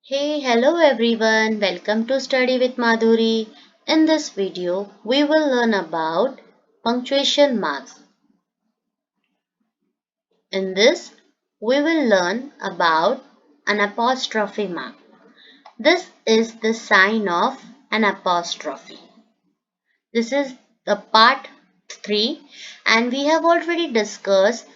Hey, hello everyone. Welcome to Study with Madhuri. In this video, we will learn about punctuation marks. In this, we will learn about an apostrophe mark. This is the sign of an apostrophe. This is the part 3 and we have already discussed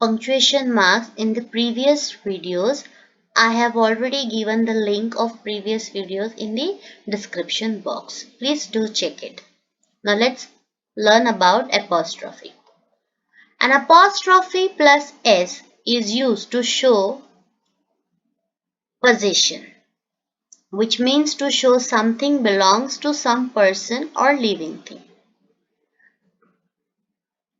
punctuation marks in the previous videos. I have already given the link of previous videos in the description box. Please do check it. Now let's learn about apostrophe. An apostrophe plus s is used to show possession, which means to show something belongs to some person or living thing.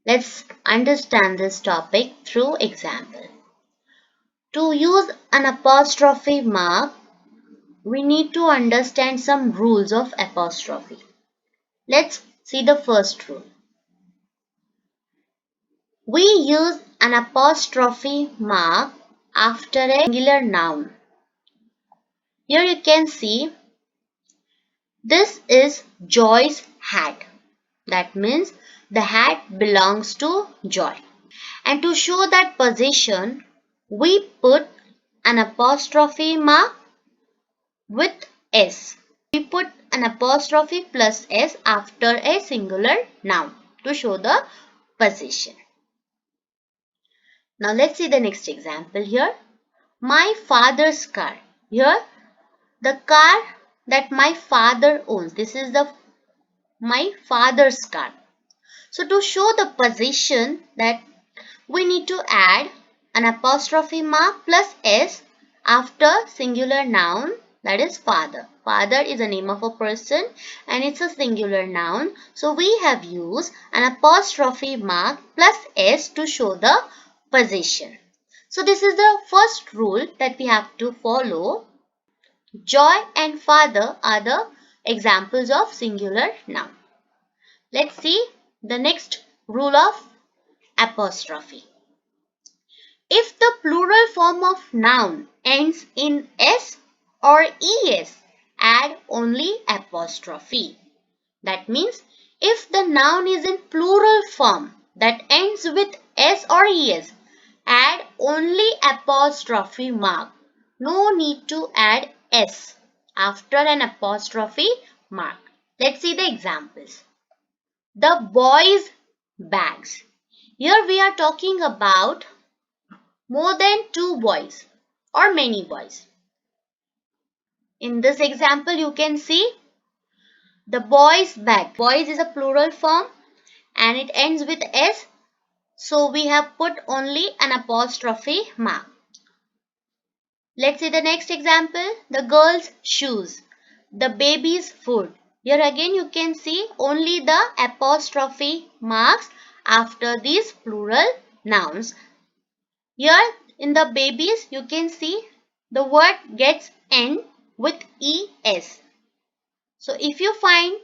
Let's understand this topic through example. To use an apostrophe mark, we need to understand some rules of apostrophe. Let's see the first rule. We use an apostrophe mark after a singular noun. Here you can see this is Joy's hat. That means the hat belongs to Joy. And to show that possession, we put an apostrophe mark with S. We put an apostrophe plus S after a singular noun to show the possession. Now let's see the next example here. My father's car. Here the car that my father owns. This is the my father's car. So to show the possession that we need to add an apostrophe mark plus S after singular noun, that is father. Father is a name of a person and it's a singular noun. So we have used an apostrophe mark plus S to show the possession. So this is the first rule that we have to follow. Joy and father are the examples of singular noun. Let's see the next rule of apostrophe. If the plural form of noun ends in s or es, add only apostrophe. That means if the noun is in plural form that ends with s or es, add only apostrophe mark. No need to add s after an apostrophe mark. Let's see the examples. The boys' bags. Here we are talking about more than two boys or many boys. In this example, you can see the boys' bag. Boys is a plural form and it ends with s. So we have put only an apostrophe mark. Let's see the next example. The girl's shoes. The baby's food. Here again you can see only the apostrophe marks after these plural nouns. Here in the babies you can see the word gets end with es. So if you find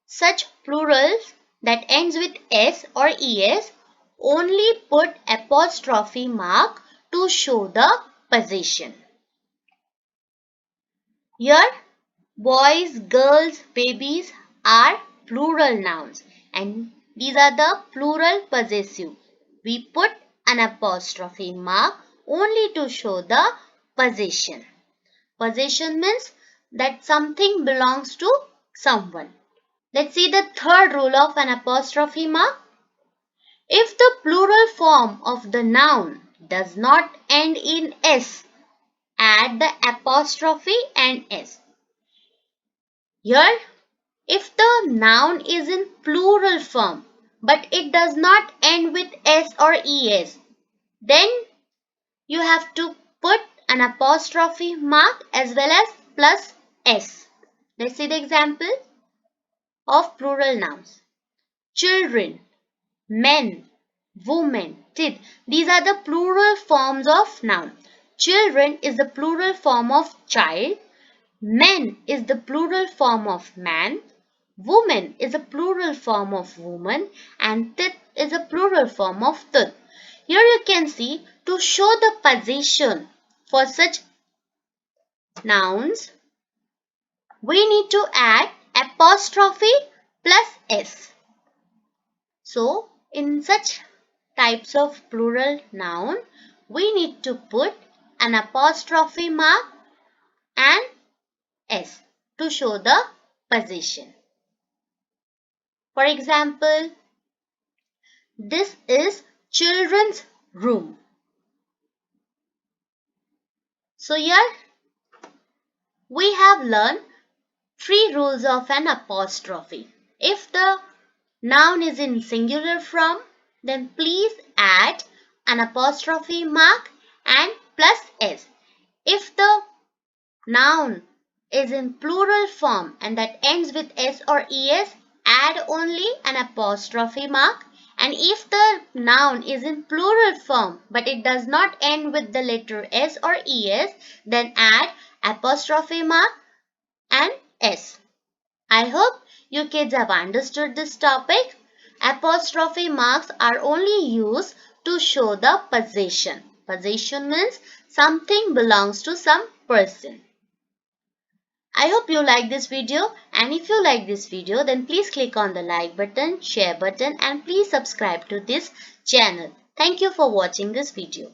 such plurals that ends with s or es, only put apostrophe mark to show the possession. Here boys, girls, babies are plural nouns and these are the plural possessive. We put an apostrophe mark only to show the possession. Possession means that something belongs to someone. Let's see the third rule of an apostrophe mark. If the plural form of the noun does not end in s, add the apostrophe and s. Here, if the noun is in plural form but it does not end with s or es, then you have to put an apostrophe mark as well as plus s. Let's see the example of plural nouns. Children, men, women, did. These are the plural forms of noun. Children is the plural form of child. Men is the plural form of man. Woman is a plural form of woman. And tit is a plural form of tit. Here you can see to show the possession for such nouns, we need to add apostrophe plus s. So, in such types of plural noun, we need to put an apostrophe mark and s to show the position. For example, this is children's room. So here we have learned 3 rules of an apostrophe. If the noun is in singular form, then please add an apostrophe mark and plus s. If the noun is in plural form and that ends with s or es, add only an apostrophe mark. And if the noun is in plural form but it does not end with the letter s or es, then add apostrophe mark and s. I hope you kids have understood this topic. Apostrophe marks are only used to show the possession. Possession means something belongs to some person. I hope you like this video, and if you like this video then please click on the like button, share button and please subscribe to this channel. Thank you for watching this video.